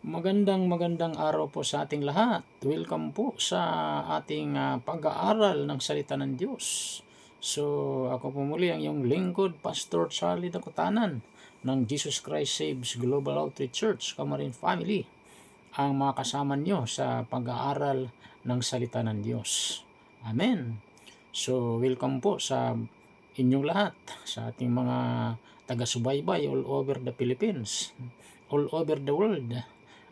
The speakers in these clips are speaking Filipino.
Magandang araw po sa ating lahat. Welcome po sa ating pag-aaral ng salita ng Diyos. So, ako po muli ang iyong lingkod, Pastor Charlie Dakutanan ng Jesus Christ Saves Global Outreach Church, Camarin Family, ang mga kasama nyo sa pag-aaral ng salita ng Diyos. Amen. So, welcome po sa inyong lahat, sa ating mga taga-subaybay all over the Philippines, all over the world.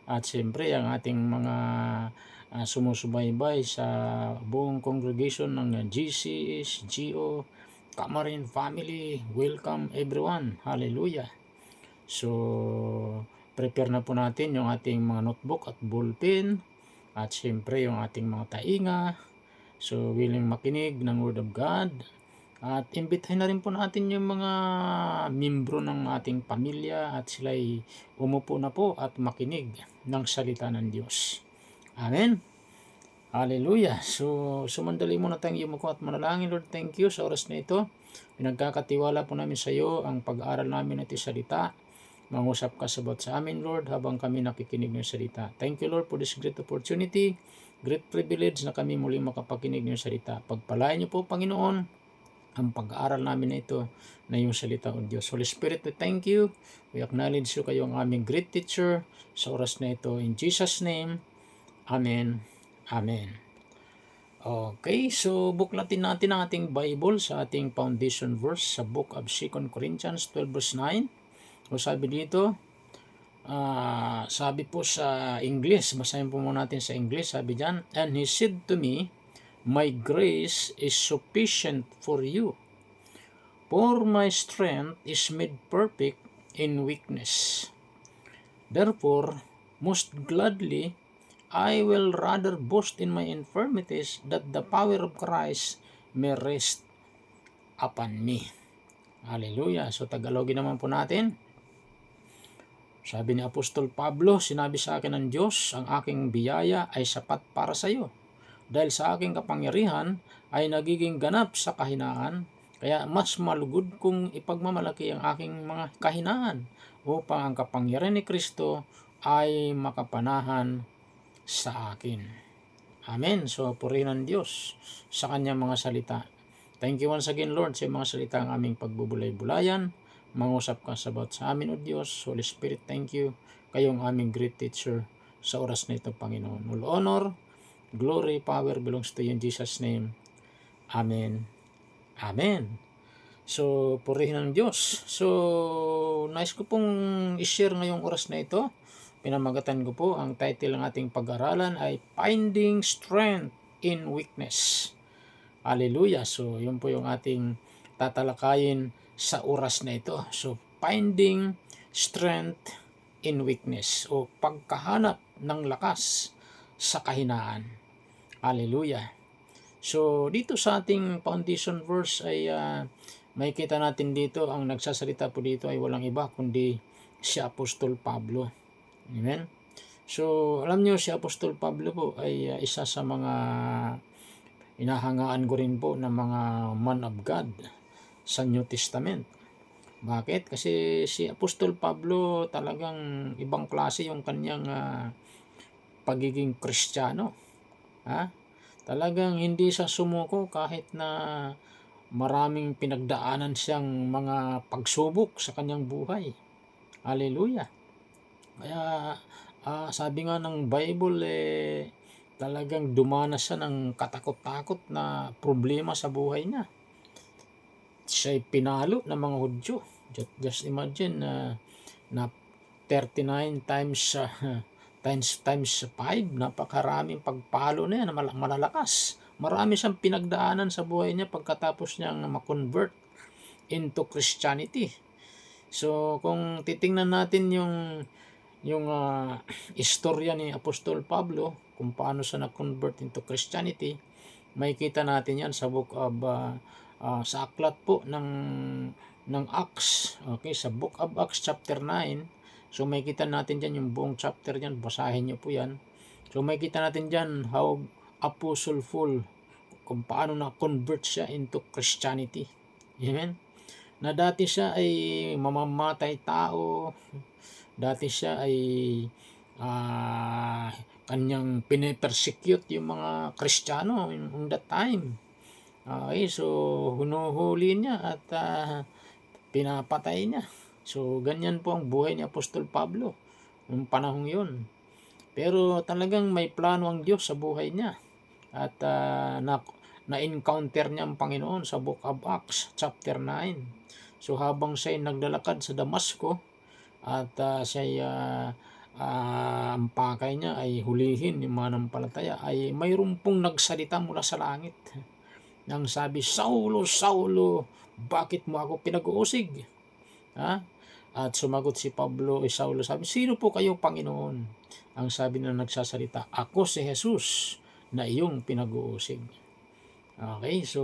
At siyempre ang ating mga sumusubaybay sa buong congregation ng GCS, GO, Camarin Family, welcome everyone. Hallelujah. So, prepare na po natin yung ating mga notebook at ballpen at siyempre yung ating mga tainga. So, willing makinig ng Word of God. At imbitahin na rin po natin yung mga membro ng ating pamilya at sila'y umupo na po at makinig ng salita ng Diyos. Amen. Hallelujah. So, sumandali muna tayong yumuko at manalangin. Lord, thank you sa oras na ito. Pinagkakatiwala po namin sa iyo ang pag-aaral namin at salita. Mangusap ka sabot sa amin, Lord, habang kami nakikinig ng salita. Thank you, Lord, for this great opportunity, great privilege na kami muling makapakinig ng salita. Pagpalain niyo po, Panginoon, ang pag-aaral namin na ito na yung salita ng Diyos. Holy Spirit, we thank you. We acknowledge you kayo ang aming great teacher sa oras na ito. In Jesus' name, Amen. Amen. Okay, so buklatin natin ang ating Bible sa ating foundation verse sa book of 2 Corinthians 12 verse 9. So sabi dito, sabi po sa English, basahin po muna natin sa English, sabi dyan, and he said to me, my grace is sufficient for you, for my strength is made perfect in weakness. Therefore, most gladly, I will rather boast in my infirmities, that the power of Christ may rest upon me. Hallelujah. So, Tagalogin naman po natin. Sabi ni Apostol Pablo, sinabi sa akin ng Diyos, ang aking biyaya ay sapat para sa iyo. Dahil sa aking kapangyarihan ay nagiging ganap sa kahinaan, kaya mas malugod kong ipagmamalaki ang aking mga kahinaan upang ang kapangyarihan ni Kristo ay makapanahan sa akin. Amen. So, purihin ang Diyos sa kanyang mga salita. Thank you once again, Lord, sa mga salita ang aming pagbubulay-bulayan. Mangusap ka sabat sa amin, O Diyos. Holy Spirit, thank you. Kayong aming great teacher sa oras na ito, Panginoon. All honor, glory, power belongs to you in Jesus' name. Amen. Amen. So, purihin ang Diyos. So, nice ko pong i-share ngayong oras na ito. Pinamagatan ko po, ang title ng ating pag-aralan ay Finding Strength in Weakness. Hallelujah. So, yun po yung ating tatalakayin sa oras na ito. So, Finding Strength in Weakness o pagkahanap ng lakas sa kahinaan. Hallelujah. So, dito sa ating foundation verse ay makikita natin dito, ang nagsasalita po dito ay walang iba kundi si Apostol Pablo. Amen. So, alam niyo si Apostol Pablo po ay isa sa mga inahangaan ko rin po ng mga man of God sa New Testament. Bakit? Kasi si Apostol Pablo talagang ibang klase yung kanyang pagiging Kristiyano. Talagang hindi siya sumuko kahit na maraming pinagdaanan siyang mga pagsubok sa kanyang buhay. Hallelujah. Kaya sabi nga ng Bible, talagang dumanas siya ng katakot-takot na problema sa buhay niya. Siya'y pinalo ng mga Hudyo. Just imagine na 39 times 5, napakaraming pagpalo na yan, malalakas. Marami siyang pinagdaanan sa buhay niya pagkatapos niyang ma-convert into Christianity. So, kung titingnan natin yung istorya ni Apostol Pablo, kung paano siya na-convert into Christianity, makikita natin yan sa book of sa aklat po ng Acts. Okay, sa book of Acts chapter 9. So makikita natin diyan yung buong chapter diyan, basahin niyo po yan. So makikita natin diyan how Apostle Paul, kung paano na-convert siya into Christianity. Amen. Na dati siya ay mamamatay tao, dati siya ay kanyang pinipersecute yung mga Kristiyano in that time. Okay, so hunuhuli niya at pinapatay niya. So ganyan po ang buhay ni Apostol Pablo noong panahong yun. Pero talagang may plano ang Diyos sa buhay niya. At na-encounter niya ang Panginoon sa Book of Acts chapter 9. So habang siya naglalakad sa Damasco at ang pakay niya ay hulihin yung mananampalataya, ay mayroon pong nagsalita mula sa langit nang sabi, "Saulo, Saulo, bakit mo ako pinag-uusig?" Ha? At sumagot si Pablo, Saulo, sabi, "Sino po kayo, Panginoon?" Ang sabi na nagsasalita, "Ako si Jesus na iyong pinag-uusig." Okay, so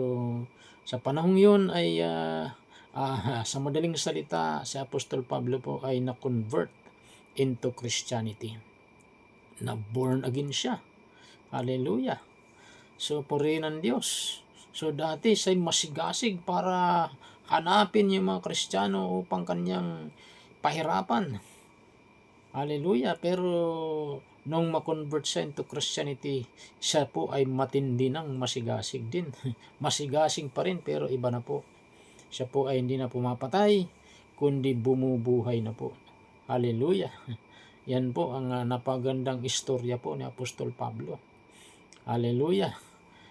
sa panahong yun ay sa madaling salita, si Apostol Pablo po ay na-convert into Christianity. Na-born again siya. Hallelujah. So, purihin ng Diyos. So, dati siya'y masigasig para hanapin yung mga Kristiyano upang kanyang pahirapan. Hallelujah. Pero, nung makonvert siya into Christianity, siya po ay matindi ng masigasig din. Masigasig pa rin, pero iba na po. Siya po ay hindi na pumapatay, kundi bumubuhay na po. Hallelujah. Yan po ang napagandang istorya po ni Apostol Pablo. Hallelujah.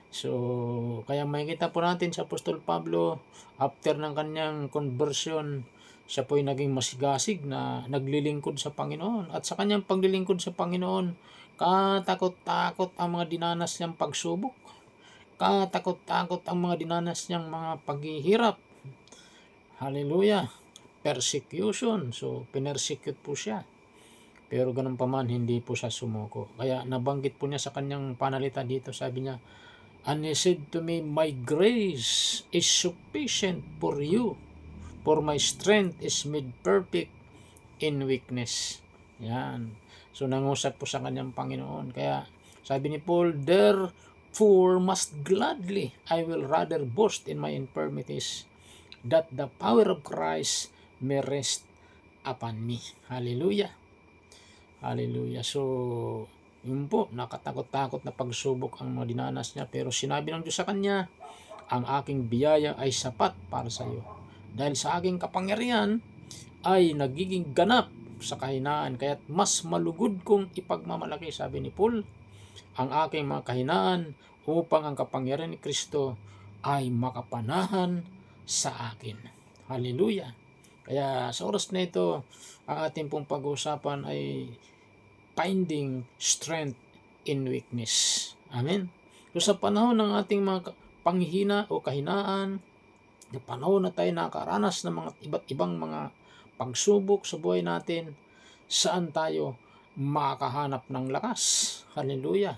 So, kaya makikita po natin sa Apostol Pablo, after ng kanyang conversion, siya po ay naging masigasig na naglilingkod sa Panginoon. At sa kanyang paglilingkod sa Panginoon, katakot-takot ang mga dinanas niyang pagsubok. Katakot-takot ang mga dinanas niyang mga paghihirap. Hallelujah. Persecution. So, pinersecute po siya. Pero ganun pa man, hindi po siya sumuko. Kaya nabanggit po niya sa kanyang panalita dito, sabi niya, "And he said to me, My grace is sufficient for you, for my strength is made perfect in weakness." Yan. So nangusap po sa kanyang Panginoon. Kaya sabi ni Paul, "Therefore must gladly I will rather boast in my infirmities, that the power of Christ may rest upon me." Hallelujah. Hallelujah. So, yun po, nakatakot-takot na pagsubok ang mga dinanas niya. Pero sinabi ng Diyos sa kanya, "Ang aking biyaya ay sapat para sa iyo. Dahil sa aking kapangyarihan ay nagiging ganap sa kahinaan. Kaya't mas malugod kong ipagmamalaki," sabi ni Paul, "ang aking mga kahinaan upang ang kapangyarihan ni Kristo ay makapanahan sa akin." Hallelujah. Kaya sa oras na ito, ang ating pong pag-uusapan ay finding strength in weakness. Amen. So sa panahon ng ating mga panghihina o kahinaan, sa panahon na tayo nakaranas ng mga iba't ibang mga pagsubok sa buhay natin, saan tayo makakahanap ng lakas? Hallelujah.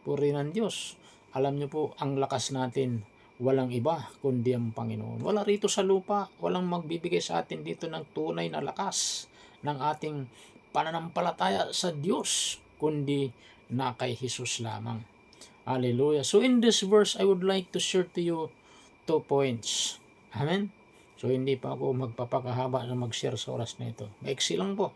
Purihin ng Diyos. Alam niyo po, ang lakas natin walang iba kundi ang Panginoon. Wala rito sa lupa, walang magbibigay sa atin dito ng tunay na lakas ng ating pananampalataya sa Diyos, kundi na kay Jesus lamang. Hallelujah. So in this verse, I would like to share to you 2 points. Amen? So hindi pa ako magpapakahaba na mag-share sa oras na ito. Maiksi lang po.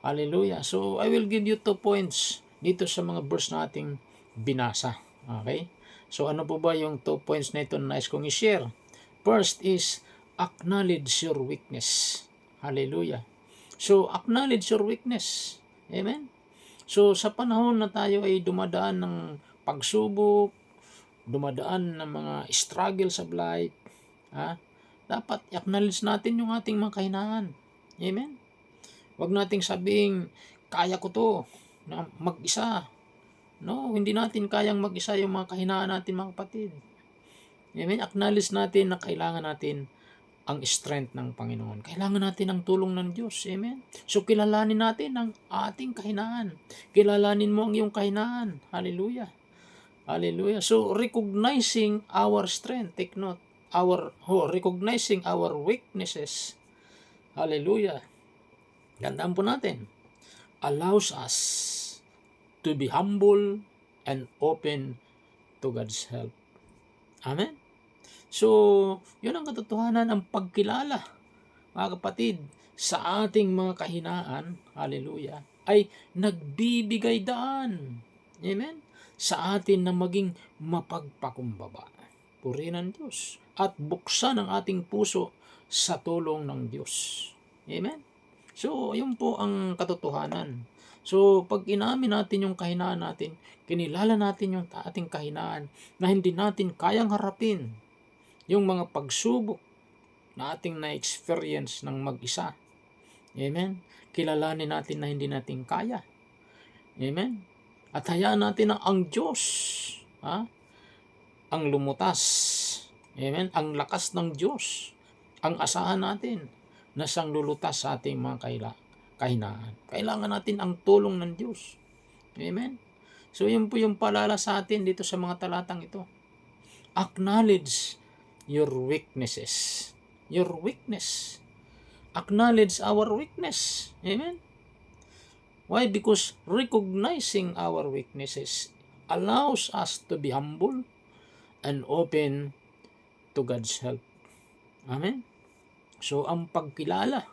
Hallelujah. So I will give you 2 points dito sa mga verse nating binasa. Okay? So ano po ba yung 2 points na ito na nais kong i-share? First is, acknowledge your weakness. Hallelujah. So, acknowledge your weakness. Amen? So, sa panahon na tayo ay dumadaan ng pagsubok, dumadaan ng mga struggle sa life, dapat acknowledge natin yung ating mga kahinaan. Amen? Huwag nating sabing, kaya ko to, na mag-isa. No, hindi natin kayang mag-isa yung mga kahinaan natin, mga kapatid. Amen? Acknowledge natin na kailangan natin ang strength ng Panginoon. Kailangan natin ang tulong ng Diyos. Amen? So, kilalanin natin ang ating kahinaan. Kilalanin mo ang iyong kahinaan. Hallelujah. Hallelujah. So, recognizing our strength, take note, recognizing our weaknesses. Hallelujah. Gandaan po natin. Allows us to be humble and open to God's help. Amen? So, yun ang katotohanan, ang pagkilala, mga kapatid, sa ating mga kahinaan, hallelujah, ay nagbibigay daan, amen, sa atin na maging mapagpakumbaba. Purihin ang Diyos at buksan ang ating puso sa tulong ng Diyos. Amen? So, yun po ang katotohanan. So, pag inamin natin yung kahinaan natin, kinilala natin yung ating kahinaan na hindi natin kayang harapin yung mga pagsubok na ating na-experience ng mag-isa. Amen? Kilalanin natin na hindi natin kaya. Amen? At hayaan natin na ang Diyos, ang lumutas. Amen? Ang lakas ng Diyos. Ang asahan natin na siyang lulutas sa ating mga kahinaan. Kailangan natin ang tulong ng Diyos. Amen? So, yun po yung palala sa atin dito sa mga talatang ito. Acknowledge your weaknesses. Your weakness. Acknowledge our weakness. Amen? Why? Because recognizing our weaknesses allows us to be humble and open to God's help. Amen? So, ang pagkilala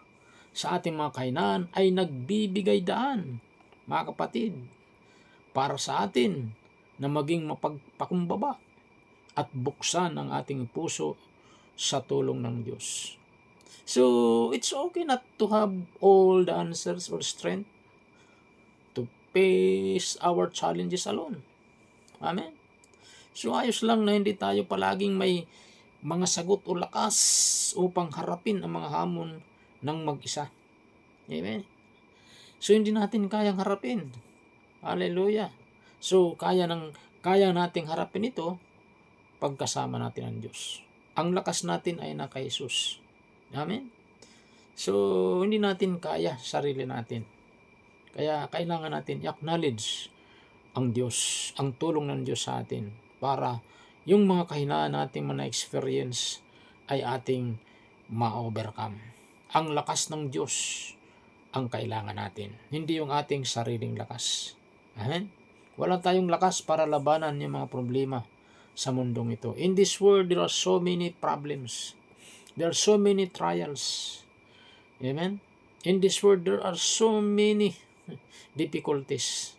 sa ating mga kahinaan ay nagbibigay daan, mga kapatid, para sa atin na maging mapagpakumbaba at buksan ang ating puso sa tulong ng Diyos. So, it's okay not to have all the answers or strength to face our challenges alone. Amen? So, ayos lang na hindi tayo palaging may mga sagot o lakas upang harapin ang mga hamon ng mag-isa. Amen? So, hindi natin kayang harapin. Hallelujah. So, kaya nating harapin ito pagkasama natin ang Diyos. Ang lakas natin ay naka Jesus. Amen? So, hindi natin kaya sarili natin. Kaya kailangan natin i-acknowledge ang Diyos, ang tulong ng Diyos sa atin para yung mga kahinaan nating na-experience ay ating ma-overcome. Ang lakas ng Diyos ang kailangan natin, hindi yung ating sariling lakas. Amen? Wala tayong lakas para labanan yung mga problema sa mundong ito. In this world, there are so many problems. There are so many trials. Amen? In this world, there are so many difficulties.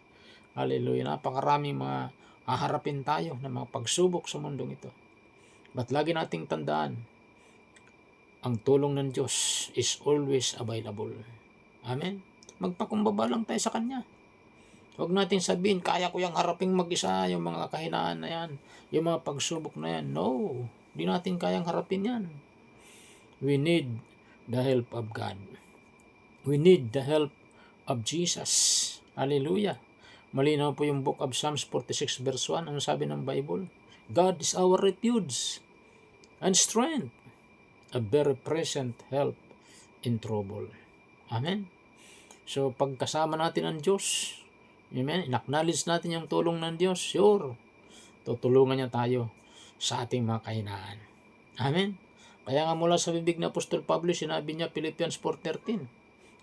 Hallelujah. Napakaraming mga haharapin tayo ng mga pagsubok sa mundong ito. But lagi nating tandaan, ang tulong ng Diyos is always available. Amen? Magpakumbaba lang tayo sa Kanya. Huwag natin sabihin, kaya ko yung haraping mag-isa, yung mga kahinaan na yan, yung mga pagsubok na yan. No, di natin kayang harapin yan. We need the help of God. We need the help of Jesus. Hallelujah. Malinaw po yung book of Psalms 46 verse 1. Ano sabi ng Bible? God is our refuge and strength, a very present help in trouble. Amen? So, pagkasama natin ang Diyos, amen, in-acknowledge natin yung tulong ng Diyos, sure, tutulungan niya tayo sa ating mga kahinaan. Amen? Kaya nga mula sa bibig na Apostol Pablo, sinabi niya, Philippians 4:13.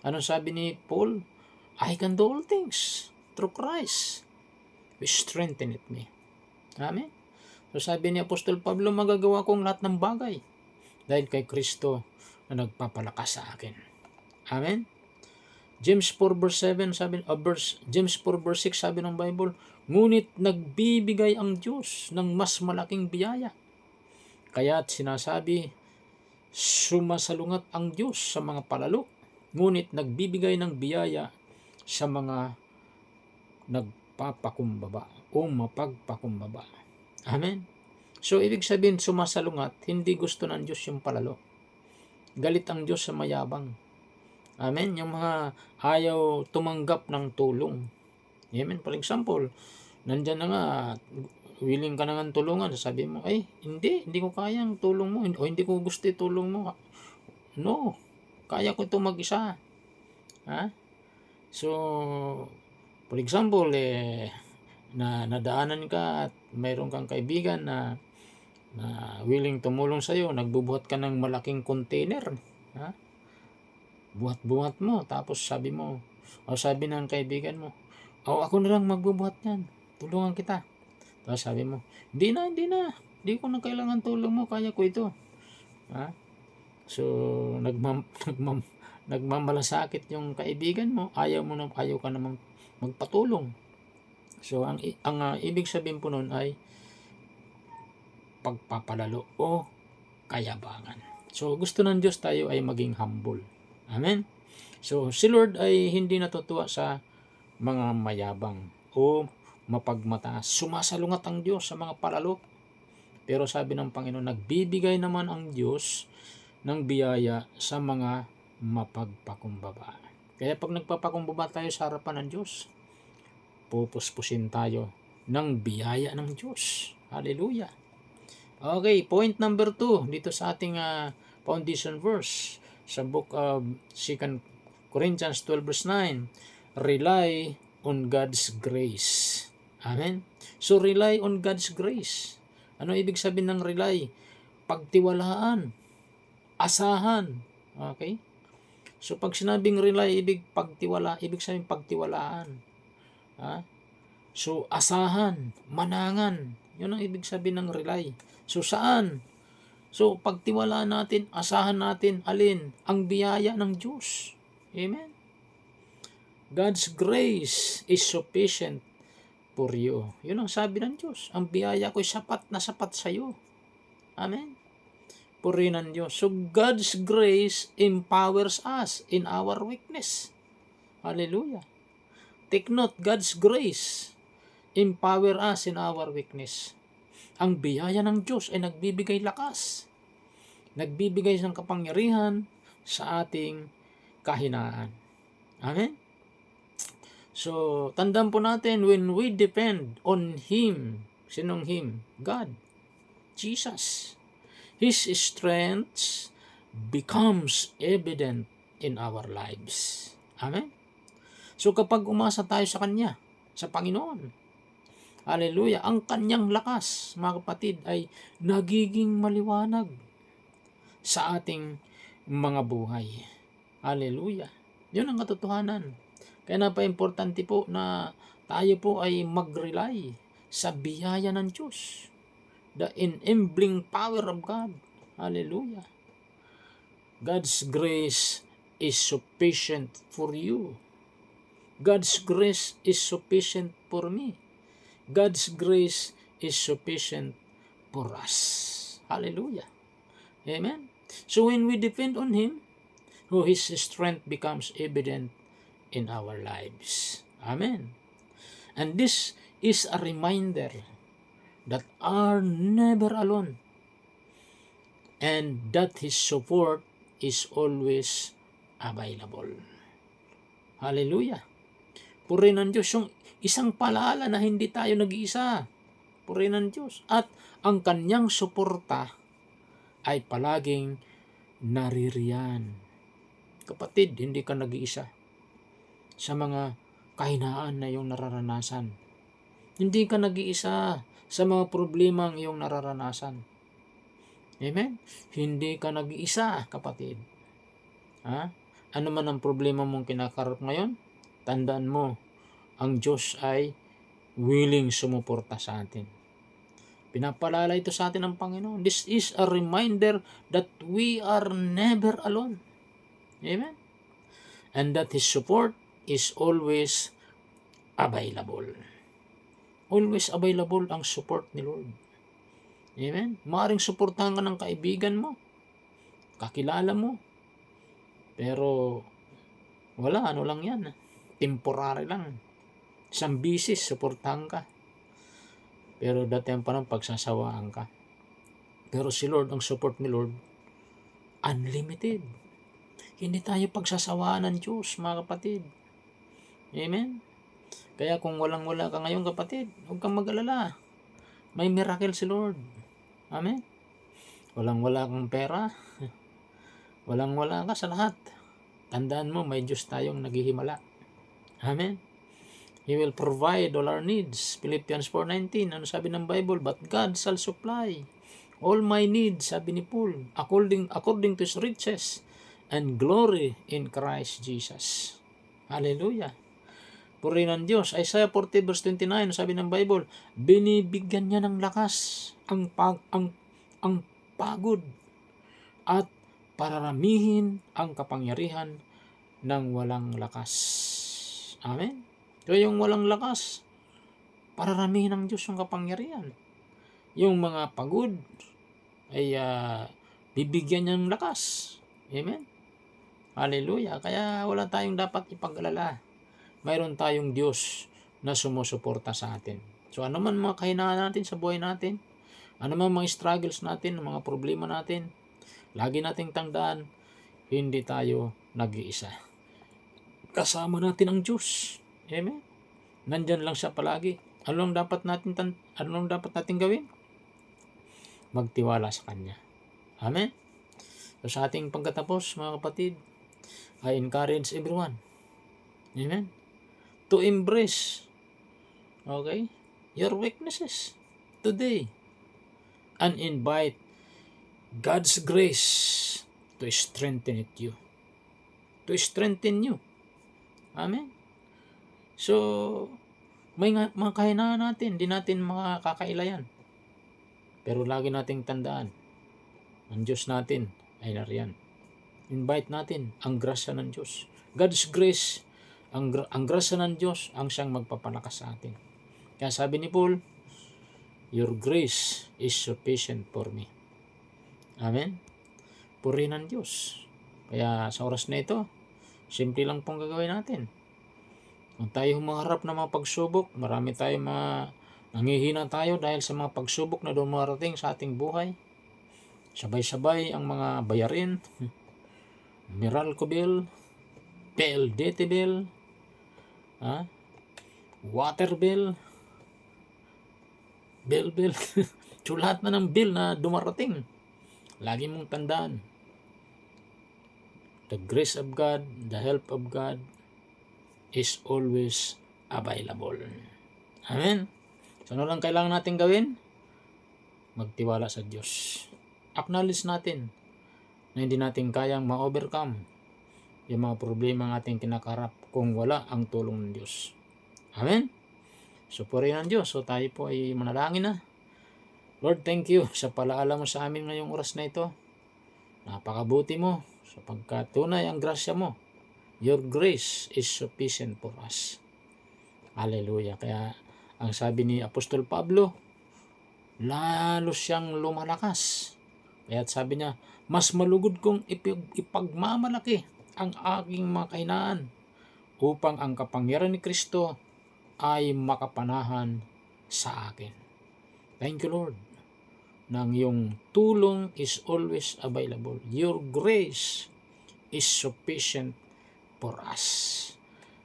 Anong sabi ni Paul? I can do all things through Christ, which strengtheneth me. Amen? So sabi ni Apostol Pablo, magagawa kong lahat ng bagay dahil kay Kristo na nagpapalakas sa akin. Amen? James 4 verse 7 sabi, James 4 verse 6 sabi ng Bible, ngunit nagbibigay ang Diyos ng mas malaking biyaya. Kaya't sinasabi, sumasalungat ang Diyos sa mga palalo, ngunit nagbibigay ng biyaya sa mga nagpapakumbaba o mapagpakumbaba. Amen? So, ibig sabihin, sumasalungat, hindi gusto ng Diyos yung palalo. Galit ang Diyos sa mayabang. Amen? Yung mga ayaw tumanggap ng tulong. Amen? For example, nandyan na nga, willing ka na nga tulungan, sabi mo, ay, hindi ko kayang tulong mo, o hindi ko gusto tulong mo. No, kaya ko ito mag-isa. Ha? So, for example, na nadaanan ka at mayroon kang kaibigan na willing tumulong sa iyo, nagbubuhat ka ng malaking container, ha? Buhat-buhat mo, tapos sabi mo, o sabi ng kaibigan mo, ako na lang magbubuhat niyan, tulungan kita. Tapos sabi mo, hindi ko na kailangan tulong mo, kaya ko ito. Ha? So, nagmamalasakit yung kaibigan mo, ayaw ka namang magpatulong. So ang ibig sabihin po nun ay pagpapalalo o kayabangan. So gusto ng Diyos tayo ay maging humble. Amen. So si Lord ay hindi natutuwa sa mga mayabang o mapagmataas. Sumasalungat ang Diyos sa mga palalo. Pero sabi ng Panginoon, nagbibigay naman ang Diyos ng biyaya sa mga mapagpakumbaba. Kaya pag nagpapakumbaba tayo sa harapan ng Diyos, pupuspusin tayo ng biyaya ng Diyos. Hallelujah. Okay, point number 2 dito sa ating foundation verse sa book of 2 Corinthians 12 verse 9. Rely on God's grace. Amen. So rely on God's grace. Ano ibig sabihin ng rely? Pagtiwalaan, asahan. Okay? So pag sinabing rely, ibig sabihin pagtiwalaan. Ha? So asahan, manangan. Yun ang ibig sabihin ng rely. So saan? So pagtiwalaan natin, asahan natin, alin? Ang biyaya ng Diyos. Amen. God's grace is sufficient for you. Yun ang sabi ng Diyos. Ang biyaya ko'y sapat na sapat sa iyo. Amen. Purihin ng Diyos. So God's grace empowers us in our weakness. Hallelujah. Take note, God's grace empower us in our weakness. Ang biyaya ng Diyos ay nagbibigay lakas. Nagbibigay ng kapangyarihan sa ating kahinaan. Amen? So, tandaan po natin, when we depend on Him, sinong Him? God, Jesus. His strength becomes evident in our lives. Amen? So, kapag umasa tayo sa Kanya, sa Panginoon, hallelujah, ang Kanyang lakas, mga kapatid, ay nagiging maliwanag sa ating mga buhay. Hallelujah. Yun ang katotohanan. Kaya napaka-importante po na tayo po ay mag-rely sa biyaya ng Diyos. The enabling power of God. Hallelujah. God's grace is sufficient for you. God's grace is sufficient for me. God's grace is sufficient for us. Hallelujah. Amen. So when we depend on Him, His strength becomes evident in our lives. Amen. And this is a reminder that are never alone and that His support is always available. Hallelujah. Purihin ng Diyos yung isang paalala na hindi tayo nag-iisa. Purihin ng Diyos. At ang Kanyang suporta ay palaging naririyan. Kapatid, hindi ka nag-iisa sa mga kahinaan na iyong nararanasan. Hindi ka nag-iisa sa mga problema ang iyong nararanasan. Amen? Hindi ka nag-iisa, kapatid. Ha? Ano man ang problema mong kinakarap ngayon, tandaan mo, ang Diyos ay willing sumuporta sa atin. Pinapalala ito sa atin ng Panginoon. This is a reminder that we are never alone. Amen? And that His support is always available. Always available ang support ni Lord. Amen? Maaring suportahan ka ng kaibigan mo, kakilala mo, pero wala, ano lang yan. Temporary lang. Isang bisis, suportahan ka. Pero dati ang parang pagsasawaan ka. Pero si Lord, ang support ni Lord, unlimited. Hindi tayo pagsasawaan ng Diyos, mga kapatid. Amen? Kaya kung walang-wala ka ngayon, kapatid, huwag kang mag-alala. May miracle si Lord. Amen? Walang-wala kang pera. Walang-wala ka sa lahat. Tandaan mo, may Diyos tayong naghihimala. Amen? He will provide all our needs. Philippians 4:19, ano sabi ng Bible? But God shall supply all my needs, sabi ni Paul, according to His riches and glory in Christ Jesus. Hallelujah. Purihin ng Diyos. Isaiah 40 verse 29, sabi ng Bible, binibigyan niya ng lakas ang pagod at pararamihin ang kapangyarihan ng walang lakas. Amen? So yung walang lakas, pararamihin ng Diyos yung kapangyarihan. Yung mga pagod ay bibigyan niya ng lakas. Amen? Hallelujah. Kaya wala tayong dapat ipag-alala. Mayroon tayong Diyos na sumusuporta sa atin. So ano man mga kahinaan natin sa buhay natin, ano man mga struggles natin, mga problema natin, lagi nating tandaan, hindi tayo nag-iisa. Kasama natin ang Diyos. Amen? Nandyan lang siya palagi. Ano lang dapat natin gawin? Magtiwala sa Kanya. Amen? So sa ating pagkatapos, mga kapatid, I encourage everyone. Amen? To embrace, okay, your weaknesses today and invite God's grace to strengthen you. To strengthen you. Amen? So, may mga kahinaan natin, di natin makakaila yan. Pero lagi nating tandaan, ang Diyos natin ay nariyan. Invite natin ang grasya ng Diyos. God's grace, ang grasya ng Diyos ang siyang magpapalakas sa atin. Kaya sabi ni Paul, your grace is sufficient for me. Amen? Purihin ng Diyos. Kaya sa oras na ito, simple lang pong gagawin natin. Kung tayo humaharap ng mga pagsubok, marami tayong nangihina tayo dahil sa mga pagsubok na dumarating sa ating buhay. Sabay-sabay ang mga bayarin, Meralco bill, PLDT bill, water bill, bill. So lahat na ng bill na dumarating, lagi mong tandaan, the grace of God, the help of God is always available. Amen? So ano lang kailangan natin gawin? Magtiwala sa Diyos. Acknowledge natin na hindi natin kayang ma-overcome yung mga problema ng ating kinakarap kung wala ang tulong ng Diyos. Amen? So purihin ang Diyos. So tayo po ay manalangin na. Lord, thank you sa palaala mo sa amin ngayong oras na ito. Napakabuti mo sapagkat tunay ang grasya mo. Your grace is sufficient for us. Hallelujah. Kaya ang sabi ni Apostol Pablo, lalo siyang lumalakas. Kaya sabi niya, mas malugod kong ipagmamalaki ang aking mga kahinaan upang ang kapangyarihan ni Kristo ay makapanahan sa akin. Thank you, Lord, nang iyong tulong is always available. Your grace is sufficient for us.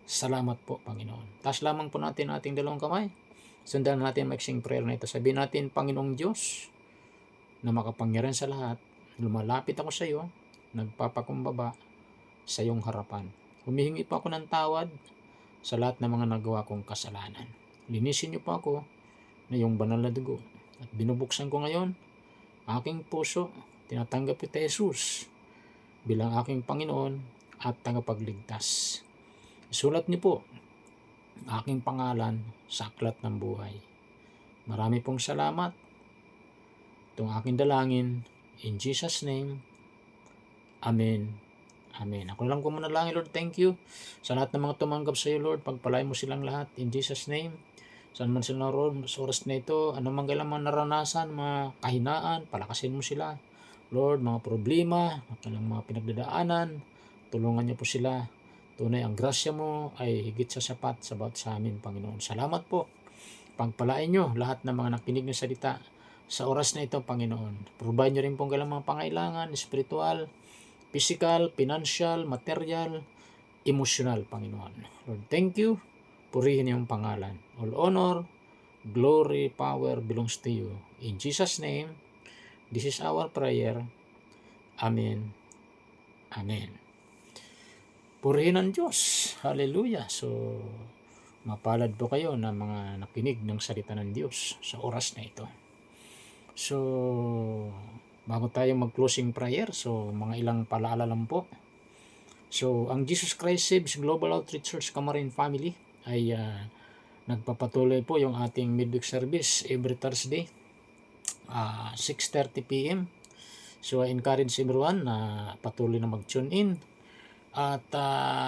Salamat po, Panginoon. Taas lamang po natin ating dalawang kamay. Sundan natin maksing prayer na ito. Sabihin natin, Panginoong Diyos, na makapangyarihan sa lahat, lumalapit ako sa iyo, nagpapakumbaba sa iyong harapan. Humihingi po ako ng tawad sa lahat ng mga nagawa kong kasalanan. Linisin niyo po ako na iyong banal na dugo. At binubuksan ko ngayon aking puso, tinatanggap ko kay Jesus bilang aking Panginoon at tagapagligtas. Isulat niyo po aking pangalan sa aklat ng buhay. Marami pong salamat. Itong aking dalangin, in Jesus' name, Amen. Amen. Ako lang po manalangin, Lord, thank you sa lahat ng mga tumanggap sa iyo, Lord. Pagpalain mo silang lahat, in Jesus' name. Saan man sila naroon sa oras na ito, ano man kailang mga naranasan, mga kahinaan, palakasin mo sila. Lord, mga problema, kailang mga pinagdadaanan, tulungan niyo po sila. Tunay ang grasya mo ay higit sa sapat sa bawat sa amin, Panginoon. Salamat po. Pagpalain niyo lahat ng mga nakinig ng salita sa oras na ito, Panginoon. Provide niyo rin po ang kailang mga pangailangan, spiritual, physical, financial, material, emotional, Panginoon. Lord, thank you. Purihin iyong pangalan. All honor, glory, power belongs to you. In Jesus' name, this is our prayer. Amen. Amen. Purihin ang Diyos. Hallelujah. So, mapalad po kayo na mga nakinig ng salita ng Diyos sa oras na ito. So, bago tayo mag-closing prayer, so mga ilang paalala lang po. So, ang Jesus Christ Saves Global Outreach Church Camarin Family ay nagpapatuloy po yung ating midweek service every Thursday, 6:30 p.m. So, I encourage everyone na patuloy na mag-tune in At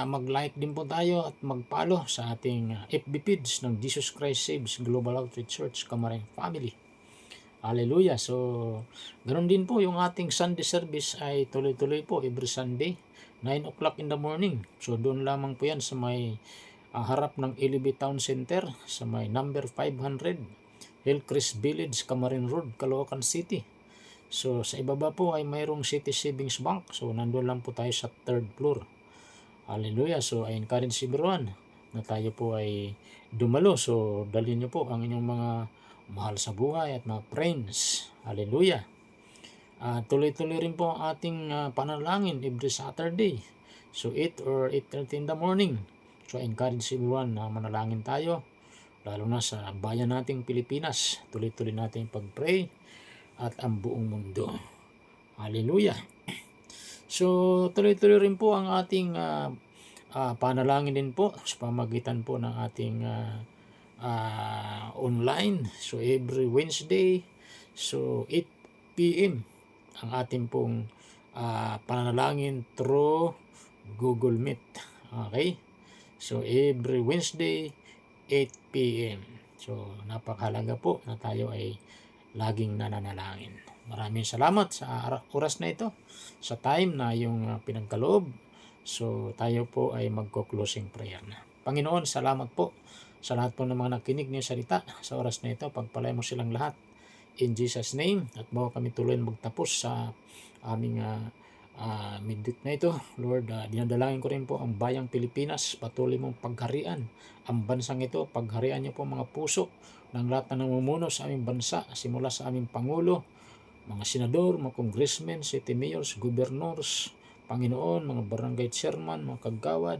mag-like din po tayo at mag-follow sa ating FB page ng Jesus Christ Saves Global Outreach Church Kamaring Family. Hallelujah. So, ganoon din po yung ating Sunday service ay tuloy-tuloy po every Sunday, 9 o'clock in the morning. So, doon lamang po yan sa may harap ng Ilibi Town Center, sa may number 500, Hillcrest Village, Camarin Road, Caloocan City. So, sa ibaba po ay mayroong City Savings Bank. So, nandun lang po tayo sa 3rd floor. Hallelujah. So, I encourage everyone na tayo po ay dumalo. So, dalhin nyo po ang inyong mga mahal sa buhay at mga friends. Hallelujah. Tuloy-tuloy rin po ang ating panalangin every Saturday. So, 8 or 8:30 in the morning. So, I encourage everyone na manalangin tayo. Lalo na sa bayan nating Pilipinas. Tuloy-tuloy natin pag-pray at ang buong mundo. Hallelujah. So, tuloy-tuloy rin po ang ating panalangin din po sa pamagitan po ng ating online. So, every Wednesday, so 8 p.m. ang ating pong panalangin through Google Meet. Okay? So, every Wednesday, 8 p.m. So, napakahalaga po na tayo ay laging nananalangin. Maraming salamat sa oras na ito, sa time na yung pinagkaloob. So, tayo po ay magko-closing prayer na. Panginoon, salamat po sa lahat po ng mga nakinig ng salita sa oras na ito. Pagpalay mo silang lahat. In Jesus' name, at bawa kami tuloy magtapos sa aming midweek na ito. Lord, dinadalangin ko rin po ang bayang Pilipinas. Patuloy mong pagharian ang bansang ito. Pagharian niyo po mga puso ng lahat na namumuno sa aming bansa, simula sa aming Pangulo, mga senador, mga congressmen, city mayors, governors, Panginoon, mga barangay chairman, mga kagawad,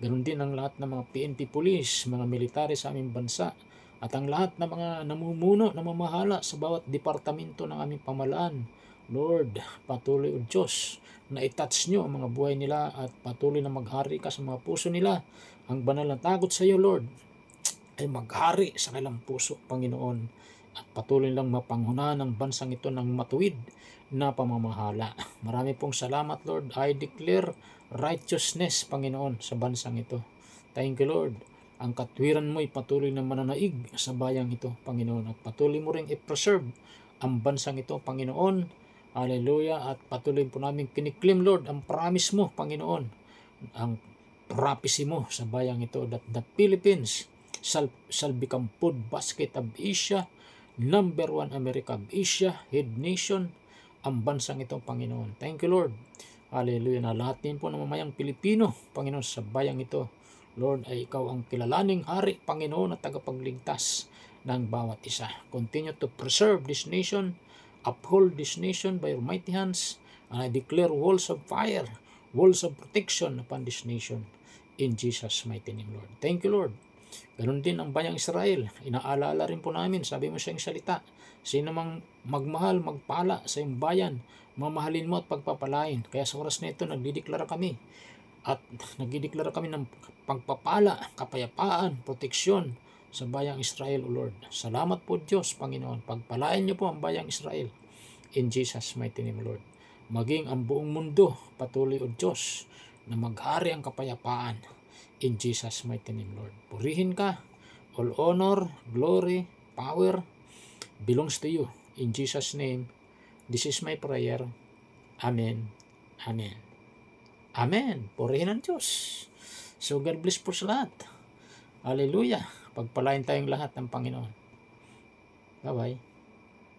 ganun din ang lahat ng mga PNP police, mga military sa aming bansa, at ang lahat ng mga namumuno, namamahala sa bawat departamento ng aming pamahalaan. Lord, patuloy o Diyos na i-touch nyo ang mga buhay nila at patuloy na maghari ka sa mga puso nila. Ang banal na takot sa iyo, Lord, ay maghari sa kanilang puso, Panginoon, at patuloy lang mapanghunahan ng bansang ito ng matuwid na pamamahala. Marami pong salamat, Lord. I declare righteousness, Panginoon, sa bansang ito. Thank you, Lord. Ang katwiran mo ay patuloy na mananaig sa bayang ito, Panginoon, at patuloy mo rin i-preserve ang bansang ito, Panginoon. Hallelujah. At patuloy po namin kiniklim, Lord, ang promise mo, Panginoon, ang prophecy mo sa bayang ito, that the Philippines shall become food basket of Asia, number 1 America of Asia, head nation, ang bansang ito, Panginoon. Thank you, Lord. Hallelujah. Na lahat din po ng mamayang Pilipino, Panginoon, sa bayang ito, Lord, ay ikaw ang kilalaning hari, Panginoon, at tagapagligtas ng bawat isa. Continue to preserve this nation, uphold this nation by your mighty hands, and I declare walls of fire, walls of protection upon this nation. In Jesus' mighty name, Lord. Thank you, Lord. Ganun din ang bayang Israel. Inaalala rin po namin, sabi mo sa iyong salita, sino mang magmahal, magpala sa iyong bayan, mamahalin mo at pagpapalain. Kaya sa oras na ito, nagdideklara kami. At nagdideklara kami ng pagpapala, kapayapaan, proteksyon sa bayang Israel, O Lord. Salamat po, Diyos, Panginoon. Pagpalain niyo po ang bayang Israel. In Jesus' mighty name, Lord. Maging ang buong mundo, patuloy, O Diyos, na maghari ang kapayapaan. In Jesus' mighty name, Lord. Purihin ka. All honor, glory, power belongs to you. In Jesus' name, this is my prayer. Amen. Amen. Amen. Purihin ang Diyos. So, God bless po sa lahat. Hallelujah. Pagpalain tayong lahat ng Panginoon. Bye-bye.